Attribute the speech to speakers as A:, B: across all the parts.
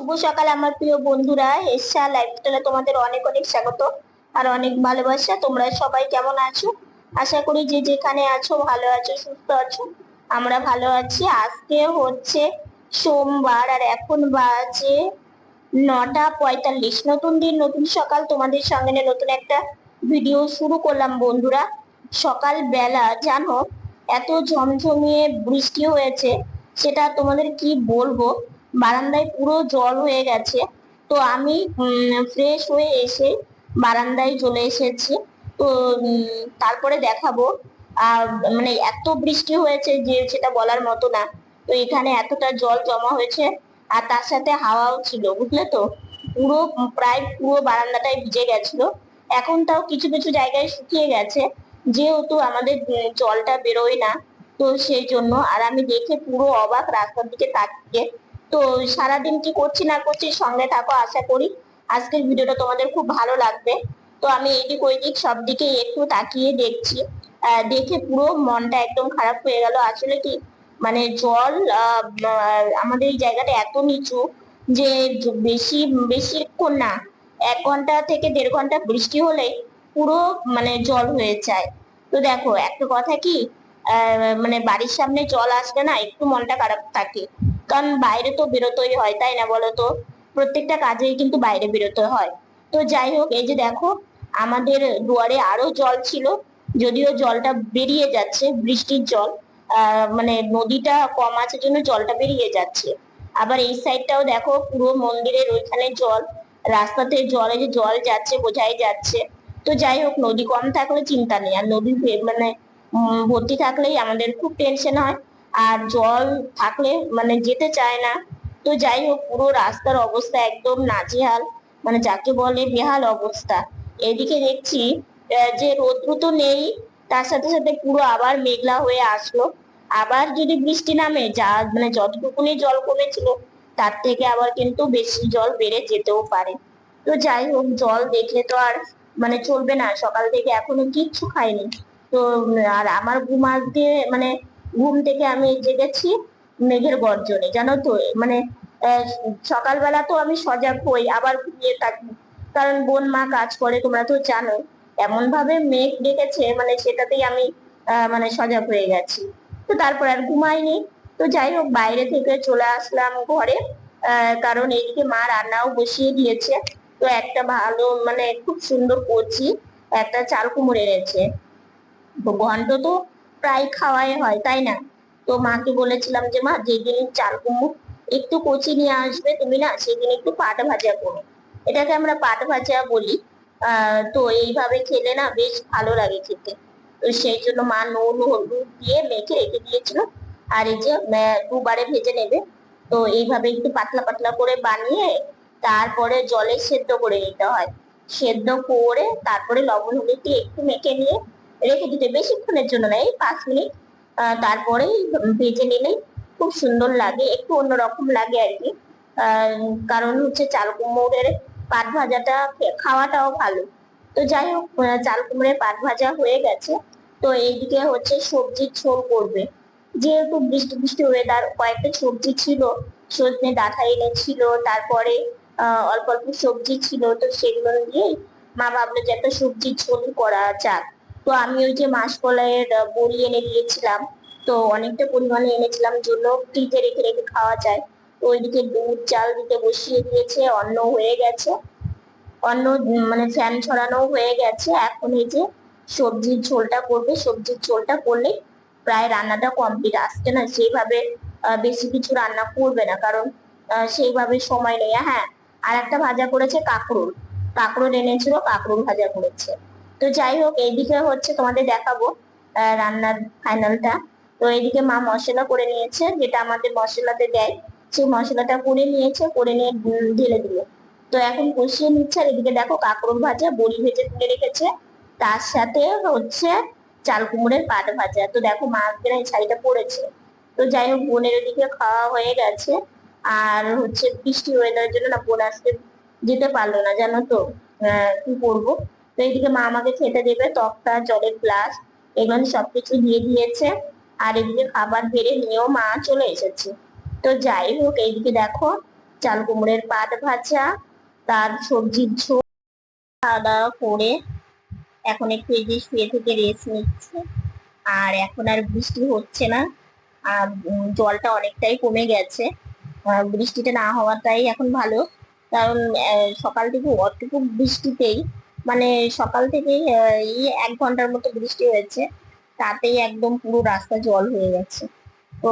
A: শুভ সকাল আমার প্রিয় বন্ধুরা, হেসা লাইফস্টাইলে তোমাদের অনেক অনেক স্বাগত আর অনেক ভালোবাসা। তোমরা সবাই কেমন আছো? আশা করি যে যেখানে আছো ভালো আছো, সুস্থ আছো। আমরা ভালো আছি। আজকে হচ্ছে সোমবার আর এখন বাজে 9:45। নতুন দিন নতুন সকাল, তোমাদের সঙ্গে নিয়ে নতুন একটা ভিডিও শুরু করলাম বন্ধুরা। সকাল বেলা জানো এত ঝমঝমিয়ে বৃষ্টি হয়েছে, সেটা তোমাদের কি বলবো। বারান্দায় পুরো জল হয়ে গেছে। তো আমি ফ্রেশ হয়ে এসে বারান্দায় চলে এসেছি। তো তারপরে দেখাবো। আর মানে এত বৃষ্টি হয়েছে যে সেটা বলার মতো না। তো এখানে এতটা জল জমা হয়েছে, আর তার সাথে হাওয়াও ছিল, বুঝলে তো। পুরো প্রায় পুরো বারান্দাটাই ভিজে গেছিল। এখন তাও কিছু কিছু জায়গায় শুকিয়ে গেছে, যেহেতু আমাদের জলটা বেরোয় না। তো সেই জন্য আর আমি দেখে পুরো অবাক রাস্তার দিকে তাকিয়ে। তো সারাদিন কি করছি না করছি সঙ্গে থাকো, আশা করি আজকের ভিডিওটা তোমাদের খুব ভালো লাগবে। তো আমি এদিক ওইদিক সব দিকে একটু তাকিয়ে দেখছি। দেখে পুরো মনটা একদম খারাপ হয়ে গেল। আসলে কি মানে জল আমাদের এই জায়গাটা এত নিচু যে বেশি বেশিক্ষণ না, 1 ঘন্টা থেকে 1.5 ঘন্টা বৃষ্টি হলেই পুরো মানে জল হয়ে যায়। তো দেখো একটা কথা কি, মানে বাড়ির সামনে জল আসলে না একটু মনটা খারাপ থাকে। কারণ বাইরে তো বেরোতেই হয়, তাই না বলো তো। প্রত্যেকটা কাজেই কিন্তু বাইরে বেরোতে হয়। তো যাই হোক, এই যে দেখো আমাদের দুয়ারে আরো জল ছিল, যদিও জলটা বেরিয়ে যাচ্ছে, বৃষ্টির জল। মানে নদীটা কম আছে জন্য জলটা বেরিয়ে যাচ্ছে। আবার এই সাইডটাও দেখো পুরো মন্দিরের ওইখানে জল, রাস্তাতে জলে যে জল যাচ্ছে বোঝাই যাচ্ছে। তো যাই হোক, নদী কম থাকলে চিন্তা নেই, আর নদী মানে ভর্তি থাকলেই আমাদের খুব টেনশন হয়। আর জল থাকলে মানে যেতে চায় না। তো যাই হোক, পুরো রাস্তার অবস্থা একদম নাজেহাল, মানে যাকে বলে বেহাল অবস্থা। এদিকে দেখছি যে রৌদ্র তো নেই, তার সাথে সাথে পুরো আবার মেঘলা হয়ে আসলো। আবার যদি বৃষ্টি নামে, যা মানে যতটুকুনি জল কমেছিল তার থেকে আবার কিন্তু বেশি জল বেড়ে যেতেও পারে। তো যাই হোক, জল দেখলে তো আর মানে চলবে না। সকাল থেকে এখনো কিচ্ছু খাইনি। তো আর আমার ঘুম আসতে মানে ঘুম থেকে আমি জেগেছি মেঘের গর্জনে, জানো তো। মানে আহ, সকালবেলা তো আমি সজাগ হই, আবার ঘুমিয়ে থাকি, কারণ বোন মা কাজ করে, তোমরা তো জানো। এমন ভাবে মেঘ ডেকেছে, মানে সেটাতেই আমি মানে সজাগ হয়ে গেছি। তো তারপর আর ঘুমাইনি। তো যাই হোক, বাইরে থেকে চলে আসলাম ঘরে, কারণ এইদিকে মা রান্নাও বসিয়ে দিয়েছে। তো একটা ভালো মানে খুব সুন্দর কচি একটা চাল কুমড়ো এনেছে। তো ঘন্ট তো প্রায় খাওয়াই হয়, তাই না। তো মাকে বলেছিলাম যে মা, যেদিন চাল কুমড়ো একটু কচি নিয়ে আসবে তুমি না, সেদিন একটু পাট ভাজা করো। এটাকে আমরা পাট ভাজা বলি। তো এইভাবে খেলে না বেশ ভালো লাগে খেতে। তো সেই জন্য মা নুন হলুদ দিয়ে মেখে রেখে দিয়েছিল। আর এই যে দুবারে ভেজে নেবে। তো এইভাবে একটু পাতলা পাতলা করে বানিয়ে তারপরে জলে সেদ্ধ করে নিতে হয়। সেদ্ধ করে তারপরে লবণ হলুদ দিয়ে একটু মেখে নিয়ে রেখে দিতে, বেশিক্ষণের জন্য না, এই 5 মিনিট। তারপরেই ভেজে নিলেই খুব সুন্দর লাগে, একটু অন্যরকম লাগে আর কি। কারণ হচ্ছে চাল কুমড়োর পাট ভাজাটা খাওয়াটাও ভালো। তো যাই হোক, চাল কুমড়োর পাট ভাজা হয়ে গেছে। তো এইদিকে হচ্ছে সবজির ঝোল করবে। যেহেতু বৃষ্টি বৃষ্টি ওয়েদার, কয়েকটা সবজি ছিল, সজনে ডাঁটা এনেছিল, তারপরে অল্প অল্প সবজি ছিল, তো সেগুলো দিয়ে মা ভাবলো যে একটা সবজির ঝোল করা যাক। তো আমি ওই যে মাসকলাইয়ের বড়ি এনে দিয়েছিলাম। তো অনেকটা পরিমাণে এনেছিলাম জন্য ফ্রিজে রেখে রেখে খাওয়া যায়। তো ওইদিকে দুধ চাল দিতে বসিয়ে দিয়েছে, অন্ন হয়ে গেছে। অন্য মানে ফ্যান ছড়ানো হয়ে গেছে। এখন এই যে সবজির ঝোলটা করবে, সবজির ঝোলটা করলে প্রায় রান্নাটা কমপ্লিট। আজকে না সেইভাবে বেশি কিছু রান্না করবে না, কারণ সেইভাবে সময় নেই। হ্যাঁ, আর একটা ভাজা করেছে কাঁকরোল, কাঁকরোল এনেছিল, কাঁকরোল ভাজা করেছে। তো যাই হোক, এইদিকে হচ্ছে তোমাদের দেখাবো রান্নার ফাইনালটা। তো এইদিকে মা মশলা করে নিয়েছে, যেটা আমাদের মশলাতে দেয়, সেই মশলাটা করে নিয়েছে, করে নিয়ে ঢেলে দিল। তো এখন কষিয়ে নিচ্ছে। আর এদিকে দেখো কাঁকরোল ভাজা, বড়ি ভেজে তুলে রেখেছে, তার সাথে হচ্ছে চাল কুমড়োর পাট ভাজা। তো দেখো মা আজকে এই শাড়িটা পরেছে। তো যাই হোক, বোনের ওদিকে খাওয়া হয়ে গেছে। আর হচ্ছে বৃষ্টি ওয়েদারের জন্য না বোন আজকে যেতে পারলো না, জানো তো। কি করবো। তো এইদিকে মা আমাকে খেতে দেবে, তক্তা জলের গ্লাস এগুলো সবকিছু দিয়ে দিয়েছে। আর এদিকে খাবার বেড়ে নিয়েও মা চলে এসেছে। তো যাই হোক, এইদিকে দেখো চাল কুমড়োর পাত ভাজা, তার সবজির ঝোল, খাওয়া দাওয়া করে এখন একটু এই যে শুয়ে থেকে রেস্ট নিচ্ছে। আর এখন আর বৃষ্টি হচ্ছে না, আর জলটা অনেকটাই কমে গেছে। বৃষ্টিটা না হওয়াটাই এখন ভালো, কারণ সকাল থেকে অতটুকু বৃষ্টিতেই মানে সকাল থেকে এই 1 ঘন্টার মতো বৃষ্টি হয়েছে, তাতেই একদম পুরো রাস্তা জল হয়ে গেছে। তো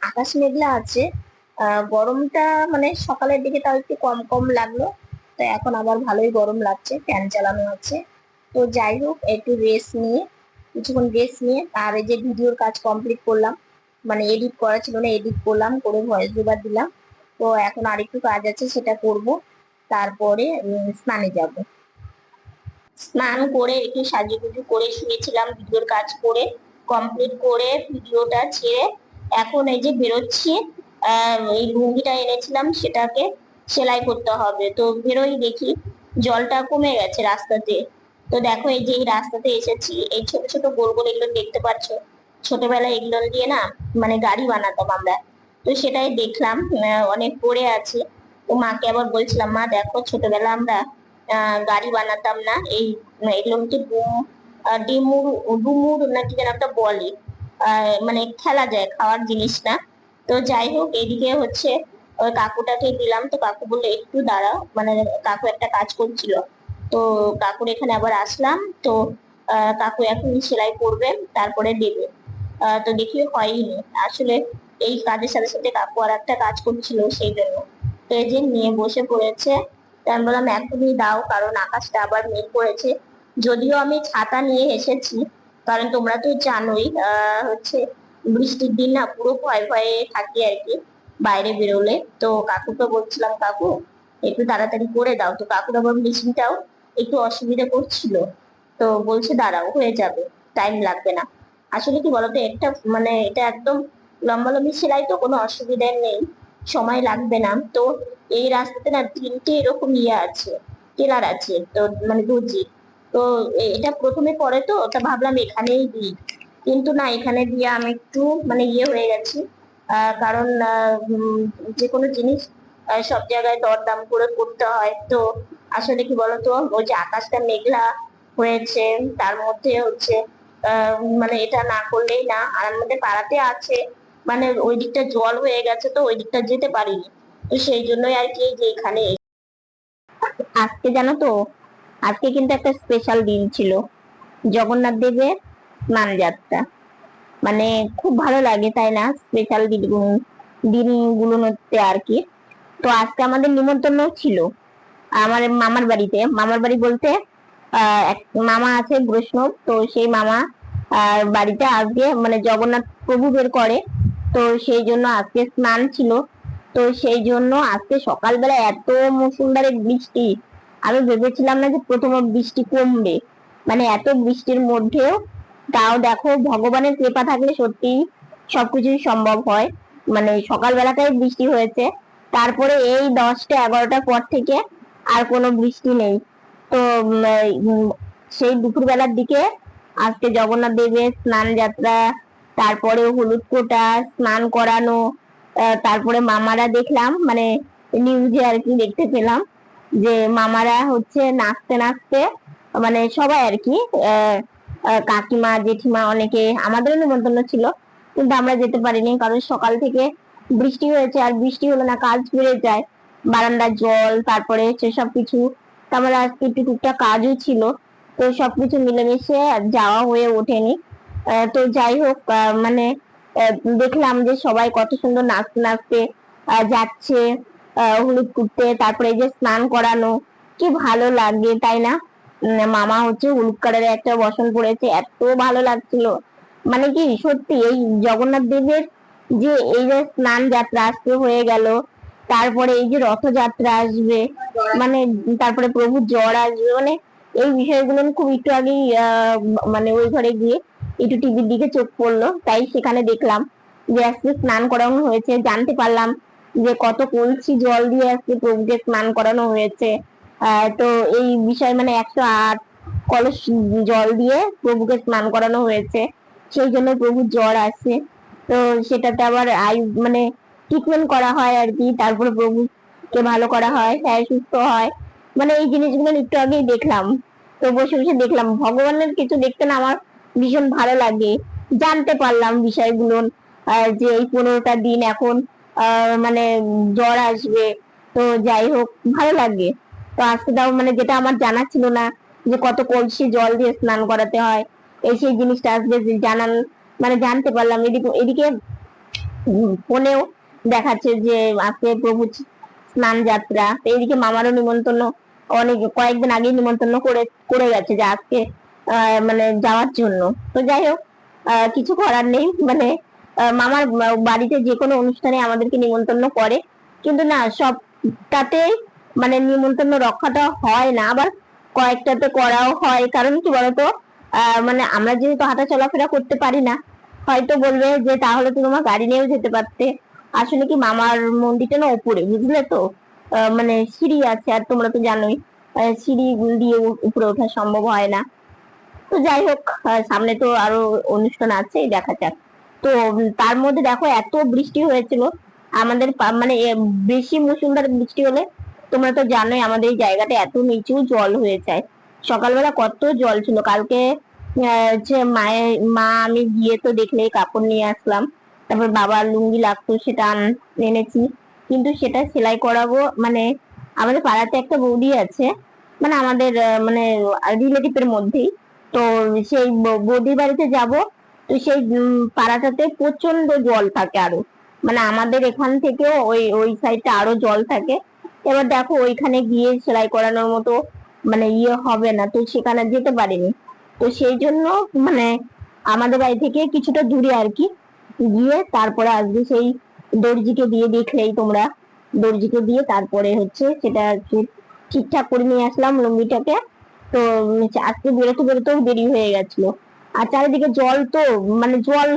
A: আকাশ মেঘলা আছে। গরমটা মানে সকালের দিকে তাও একটু কম কম লাগলো, তো এখন আবার ভালোই গরম লাগছে, ফ্যান চালানো আছে। তো যাই হোক, একটু রেস্ট নিয়ে কিছুক্ষণ রেস্ট নিয়ে আর এই যে ভিডিওর কাজ কমপ্লিট করলাম, মানে এডিট করা ছিল না, এডিট করলাম, করে ভয়েস ওভার দিলাম। তো এখন আরেকটু কাজ আছে, সেটা করব। তারপরে স্নানে যাব। স্নান করে একটু সাজুগুজু করে শুয়েছিলাম, ভিডিওর কাজ করে কমপ্লিট করে ভিডিওটা ছেড়ে এখন এই যে বেরোচ্ছি। এই লুঙ্গিটা এনেছিলাম, সেটাকে সেলাই করতে হবে। তো বেরোই দেখি জলটা কমে গেছে রাস্তাতে। তো দেখো এই যে এই রাস্তাতে এসেছি, এই ছোট ছোট গোল গোল এগুলো দেখতে পাচ্ছ, ছোটবেলায় এগুলো দিয়ে না মানে গাড়ি বানাতাম আমরা। তো সেটাই দেখলাম, অনেক পড়ে আছে। তো মাকে আবার বলছিলাম, মা দেখো ছোটবেলা আমরা গাড়ি বানাতাম না, এগুলো হচ্ছে ডিমুর ডুমুর নাকি যেন একটা বলে, মানে খেলা যায়, খাওয়ার জিনিস না। তো যাই হোক, এদিকে হচ্ছে ওই কাকুটাকে দিলাম, তো কাকু বললো একটু দাঁড়াও, মানে কাকু একটা কাজ করছিল। তো কাকুর এখানে আবার আসলাম। তো কাকু এখন সেলাই করবে, তারপরে দেবে। তো দেখি হয়নি আসলে, এই কাজের সাথে সাথে কাকু আর একটা কাজ করছিল, সেই জন্য। তো এই যে নিয়ে বসে পড়েছে। তো আমি বললাম এখনই দাও, কারণ আকাশটা আবার মেঘ করেছে। যদিও আমি ছাতা নিয়ে এসেছি, কারণ তোমরা তো জানোই হচ্ছে বৃষ্টির দিন না পুরো ভয়ে ভয়ে থাকি আর কি বাইরে বেরোলে। তো কাকুকে বলছিলাম, কাকু একটু তাড়াতাড়ি করে দাও। তো কাকুর আবার মেশিনটাও একটু অসুবিধা করছিল, তো বলছে দাঁড়াও, হয়ে যাবে, টাইম লাগবে না। আসলে কি বলতো, একটা মানে এটা একদম লম্বালম্বি সেলাই, তো কোনো অসুবিধা নেই, সময় লাগবে না। তো এই রাস্তাতে না 3টে এরকম আছে, টেলার আছে, তো মানে দর্জি। তো এটা প্রথমে পরে, তো ওটা ভাবলাম এখানেই দিই, কিন্তু না, এখানে দিয়ে আমি একটু মানে হয়ে গেছি। কারণ যে কোনো জিনিস সব জায়গায় দরদাম করে করতে হয়। তো আসলে কি বলতো, ওই যে আকাশটা মেঘলা হয়েছে, তার মধ্যে হচ্ছে মানে এটা না করলেই না। আর আমাদের পাড়াতে আছে, মানে ওই দিকটা জল হয়ে গেছে, তো ওই দিকটা যেতে পারিনি। তো সেই জন্যই আর কি, যে এখানে আজকে জানো তো, আজকে কিন্তু একটা স্পেশাল দিন ছিল, জগন্নাথ দেবের স্নান যাত্রা। মানে খুব ভালো লাগে তাই না, স্পেশাল দিনগুলোতে আর কি। তো আজকে আমাদের নিমন্ত্রণ ছিল আমার মামার বাড়িতে। মামার বাড়ি বলতে এক মামা আছে বৈষ্ণব, তো সেই মামা বাড়িতে আজকে মানে জগন্নাথ প্রভু বের করে। তো সেই জন্য আজকে স্নান ছিল। তো সেই জন্য আজকে সকালবেলা এত মুষলধারে বৃষ্টি, আমি ভেবেছিলাম না যে প্রথমে বৃষ্টি কমবে, মানে এত বৃষ্টির মধ্যেও তাও দেখো, ভগবানের কৃপা থাকলে সত্যি সবকিছুই সম্ভব হয়। মানে সকালবেলাটাই বৃষ্টি হয়েছে, তারপরে এই 10টা 11টার পর থেকে আর কোনো বৃষ্টি নেই। তো সেই দুপুর বেলার দিকে আজকে জগন্নাথ দেবের স্নান যাত্রা, তারপরে হলুদ কোটা, স্নান করানো, তারপরে মামারা দেখলাম মানে নিউজে আর কি দেখতে পেলাম যে মামারা হচ্ছে নাচতে নাচতে, মানে সবাই আর কি কাকিমা জেঠিমা অনেকে, আমাদেরও নিমন্ত্রণ ছিল, কিন্তু আমরা যেতে পারিনি, কারণ সকাল থেকে বৃষ্টি হয়েছে, আর বৃষ্টি হলে না কাজ বেড়ে যায়, বারান্দার জল, তারপরে সেসব কিছু। তারপরে আজকে একটু টুকটাক কাজও ছিল, তো সবকিছু মিলেমিশে যাওয়া হয়ে ওঠেনি। তো যাই হোক, মানে দেখলাম যে সবাই কত সুন্দর নাচতে নাচতে যাচ্ছে, হলুদ কুটতে, তারপরে এই যে স্নান করানো, কি ভালো লাগে তাই না। মামা হচ্ছে হলুদ কালারের একটা বসন পড়েছে, এত ভালো লাগছিল। মানে কি সত্যি এই জগন্নাথ দেবের যে এই যে স্নান যাত্রা আজকে হয়ে গেল, তারপরে এই যে রথযাত্রা আসবে, মানে তারপরে প্রভুর জ্বর আসবে, মানে এই বিষয়গুলো আমি খুব একটু আগেই মানে ওই ঘরে গিয়ে একটু টিভির দিকে চোখ পড়লো, তাই সেখানে দেখলাম যে আজকে স্নান করানো হয়েছে, জানতে পারলাম যে কত কলসি জল দিয়ে আজকে প্রভুকে স্নান করানো হয়েছে। তো এই বিষয় মানে 108 কলস জল দিয়ে প্রভুকে স্নান করানো হয়েছে, সেই জন্য প্রভুর জ্বর আসে। তো সেটাতে আবার মানে ট্রিটমেন্ট করা হয় আর কি, তারপরে প্রভু কে ভালো করা হয়, হ্যাঁ সুস্থ হয়। মানে এই জিনিসগুলো একটু আগেই দেখলাম, তো বসে বসে দেখলাম। ভগবানের কিছু দেখতে না আমার ভীষণ ভালো লাগে, জানতে পারলাম বিষয়গুলো। যে এই 15টা দিন এখন মানে জ্বর আসবে, তো যাই হোক ভালো লাগে। তো আজকে তাও মানে যেটা আমার জানা ছিল না, যে কত কলসি জল দিয়ে স্নান করাতে হয়, এই সেই জিনিসটা আজকে জানান মানে জানতে পারলাম। এদিকে এদিকে ফোনেও দেখাচ্ছে যে আজকে প্রভু স্নান যাত্রা, তো এদিকে মামারও নিমন্ত্রণ অনেক কয়েকদিন আগেই নিমন্ত্রণ করে করে গেছে যে আজকে মানে যাওয়ার জন্য। তো যাই হোক কিছু করার নেই, মানে মামার বাড়িতে যে কোনো অনুষ্ঠানে আমাদেরকে নিমন্ত্রণ করে, কিন্তু না সবটাতে মানে নিমন্ত্রণ রক্ষাটা হয় না, আবার কয়েকটাতে করাও হয়। কারণ কি বলতো, মানে আমরা যেহেতু হাঁটা চলাফেরা করতে পারি না, হয়তো বলবে যে তাহলে তো তোমার গাড়ি নিয়েও যেতে পারতে। আসলে কি মামার মন্দিরটা না উপরে, বুঝলে তো, মানে সিঁড়ি আছে, আর তোমরা তো জানোই সিঁড়ি দিয়ে উপরে ওঠা সম্ভব হয় না। তো যাই হোক সামনে তো আরো অনুষ্ঠান আছে, দেখা যাক। তো তার মধ্যে দেখো এত বৃষ্টি হয়েছিল আমাদের মানে বেশি মুষলধারে বৃষ্টি হলে তোমরা তো জানোই আমাদের এই জায়গাটা এত নিচু জল হয়ে যায়। সকালবেলা কত জল ছিল কালকে। যে মায়ের মা আমি গিয়ে তো দেখলে কাপড় নিয়ে আসলাম, তারপর বাবার লুঙ্গি লাগতো সেটা এনেছি, কিন্তু সেটা সেলাই করাবো। মানে আমাদের পাড়াতে একটা বৌদি আছে, মানে আমাদের মানে রিলেটিভের মধ্যেই। তো সেই বৌদির বাড়িতে যাব, তো সেই পাড়াটাতে প্রচন্ড জল থাকে আরো, মানে আমাদের এখান থেকেও ওই ওই সাইডটা আরো জল থাকে। এবার দেখো ওইখানে গিয়ে সেলাই করানোর মতো মানে হবে না, তো সেখানে যেতে পারিনি। তো সেই জন্য মানে আমাদের বাড়ি থেকে কিছুটা দূরে আর কি গিয়ে তারপরে আজকে সেই দর্জিকে দিয়ে, দেখলেই তোমরা, দর্জিকে দিয়ে তারপরে হচ্ছে সেটা ঠিকঠাক করে নিয়ে আসলাম লুঙ্গিটাকে। তো আজকে বেরোতে বেরোতেও দেরি হয়ে গেছিল। আর চারিদিকে জল, তো মানে জল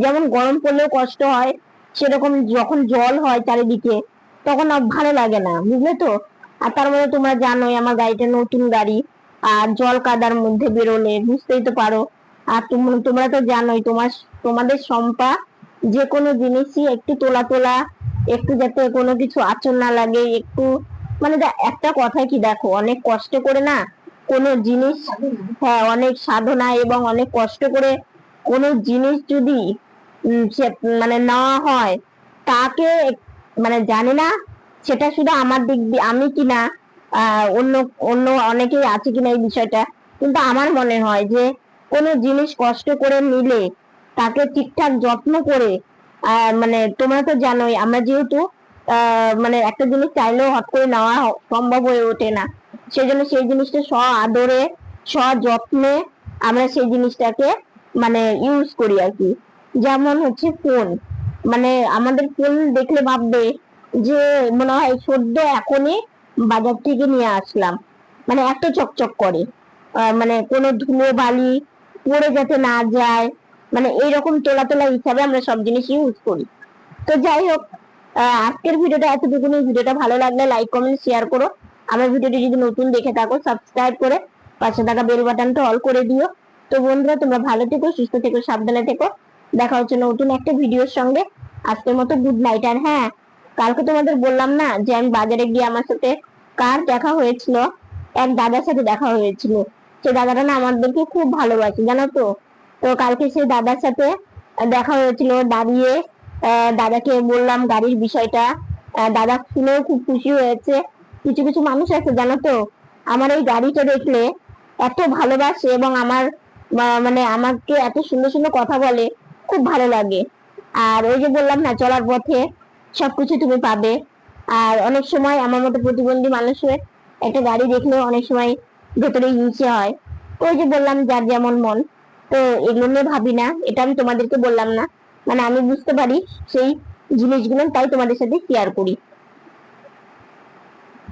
A: যেমন গরম পড়লেও কষ্ট হয়, সেরকম যখন জল হয় চারিদিকে তখন আর ভালো লাগে না, বুঝলে তো। আর তার মধ্যে তোমরা জানোই আমার গাড়িটা নতুন গাড়ি, আর জল কাদার মধ্যে বেরোলে বুঝতেই তো পারো। আর তোমরা তো জানোই তোমাদের সম্পা যে কোনো জিনিসই একটু তোলা তোলা, একটু যাতে কোনো কিছু আঁচড় না লাগে, একটু মানে একটা কথা কি দেখো, অনেক কষ্ট করে না কোনো জিনিস, হ্যাঁ অনেক সাধনা এবং অনেক কষ্ট করে কোনো জিনিস যদি সে মানে নেওয়া হয়, তাকে মানে জানি না সেটা শুধু আমার দিক দিয়ে আমি কিনা, অন্য অন্য অনেকেই আছে কিনা এই বিষয়টা, কিন্তু আমার মনে হয় যে কোনো জিনিস কষ্ট করে নিলে তাকে ঠিকঠাক যত্ন করে, মানে তোমরা তো জানোই আমরা যেহেতু মানে একটা জিনিস চাইলেও হট করে নেওয়া সম্ভব হয়ে ওঠে না, সেজন্য সেই জিনিসটা আদরে যত্নে আমরা সেই জিনিসটাকে মানে ইউজ করি আর কি। যেমন হচ্ছে ফোন, মানে আমাদের ফোন দেখলে ভাববে যে মনে হয় সদ্য এখনই বাজার থেকে নিয়ে আসলাম, মানে এত চকচক করে, মানে কোনো ধুলো বালি পড়ে যাতে না যায়, মানে এইরকম তোলা তোলা হিসাবে আমরা সব জিনিস ইউজ করি। তো যাই হোক আজকের ভিডিওটা এতটুকুনি। ভিডিওটা ভালো লাগলে লাইক কমেন্ট শেয়ার করো। আমার ভিডিওটি যদি নতুন দেখে থাকো সাবস্ক্রাইব করে পাশে থাকা বেল বাটনটা অল করে দিও। তো বন্ধুরা তোমরা ভালো থেকো, সুস্থ থেকো, সাবধানে থেকো। দেখা হচ্ছে নতুন একটা ভিডিওর সঙ্গে। আজকের মতো গুড নাইট। আর হ্যাঁ, কালকে তোমাদের বললাম না যে আমি বাজারে গিয়ে আমার সাথে কার দেখা হয়েছিল, এক দাদার সাথে দেখা হয়েছিল। সেই দাদাটা না আমাদেরকে খুব ভালোবাসে জানো তো। তো কালকে সেই দাদার সাথে দেখা হয়েছিল, দাঁড়িয়ে দাদাকে বললাম গাড়ির বিষয়টা, দাদা শুনেও খুব খুশি হয়েছে। কিছু কিছু মানুষ আছে জানো তো, আমার এই গাড়িটা দেখলে এত ভালোবাসে এবং আমার মানে আমাকে এত সুন্দর সুন্দর কথা বলে, খুব ভালো লাগে। আর ওই যে বললাম না চলার পথে সবকিছু তুমি পাবে। আর অনেক সময় আমার মতো প্রতিবন্ধী মানুষের একটা গাড়ি দেখলেও অনেক সময় ভেতরে হিংসে হয়। ওই যে বললাম যার যেমন মন, তো এগুলো নিয়ে ভাবি না, এটা আমি তোমাদেরকে বললাম না, মানে আমি বুঝতে পারি সেই জিনিসগুলো, তাই তোমাদের সাথে শেয়ার করি।